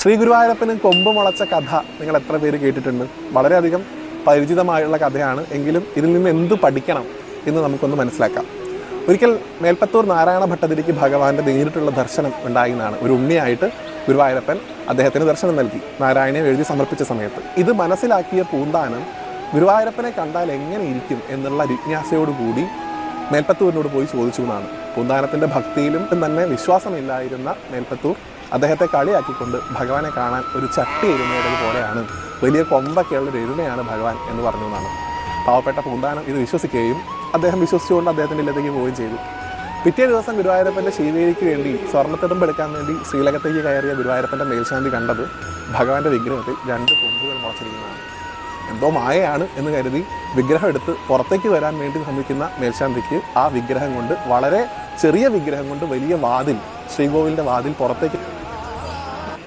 ശ്രീ ഗുരുവായൂരപ്പന് കൊമ്പ് മുളച്ച കഥ നിങ്ങൾ എത്ര പേര് കേട്ടിട്ടുണ്ട്? വളരെയധികം പരിചിതമായുള്ള കഥയാണ്. എങ്കിലും ഇതിൽ നിന്ന് എന്ത് പഠിക്കണം എന്ന് നമുക്കൊന്ന് മനസ്സിലാക്കാം. ഒരിക്കൽ മേൽപ്പത്തൂർ നാരായണ ഭട്ടതിരിക്ക് ഭഗവാന്റെ നേരിട്ടുള്ള ദർശനം ഉണ്ടായി എന്നാണ്. ഒരു ഉണ്ണിയായിട്ട് ഗുരുവായൂരപ്പൻ അദ്ദേഹത്തിന് ദർശനം നൽകി നാരായണനെ എഴുതി സമർപ്പിച്ച സമയത്ത്. ഇത് മനസ്സിലാക്കിയ പൂന്താനം ഗുരുവായൂരപ്പനെ കണ്ടാൽ എങ്ങനെ ഇരിക്കും എന്നുള്ള ജിജ്ഞാസയോടുകൂടി മേൽപ്പത്തൂരിനോട് പോയി ചോദിച്ചു എന്നാണ്. പൂന്താനത്തിൻ്റെ ഭക്തിയിലും തന്നെ വിശ്വാസമില്ലായിരുന്ന മേൽപ്പത്തൂർ അദ്ദേഹത്തെ കളിയാക്കിക്കൊണ്ട് ഭഗവാനെ കാണാൻ ഒരു ചട്ടി എരുമയുടേത് പോലെയാണ്, വലിയ കൊമ്പൊക്കെയുള്ള ഒരു എരുമയാണ് ഭഗവാൻ എന്ന് പറഞ്ഞു എന്നാണ്. പാവപ്പെട്ട പൂന്താനം ഇത് വിശ്വസിക്കുകയും അദ്ദേഹം വിശ്വസിച്ചുകൊണ്ട് അദ്ദേഹത്തിൻ്റെ ഇല്ലത്തേക്ക് പോവുകയും ചെയ്തു. പിറ്റേ ദിവസം ഗുരുവായൂരപ്പൻ്റെ ശീവേലിക്ക് വേണ്ടി സ്വർണ്ണത്തിടമ്പ് എടുക്കാൻ വേണ്ടി ശ്രീലകത്തേക്ക് കയറിയ ഗുരുവായൂരപ്പൻ്റെ മേൽശാന്തി കണ്ടത് ഭഗവാന്റെ വിഗ്രഹത്തിൽ 2 കൊമ്പുകൾ മുളച്ചിരിക്കുന്നതാണ്. എന്തോ മായയാണ് എന്ന് കരുതി വിഗ്രഹം എടുത്ത് പുറത്തേക്ക് വരാൻ വേണ്ടി ശ്രമിക്കുന്ന മേൽശാന്തിക്ക് ആ വിഗ്രഹം കൊണ്ട്, വളരെ ചെറിയ വിഗ്രഹം കൊണ്ട് വലിയ വാതിൽ, ശ്രീകോവിലിൻ്റെ വാതിൽ പുറത്തേക്ക്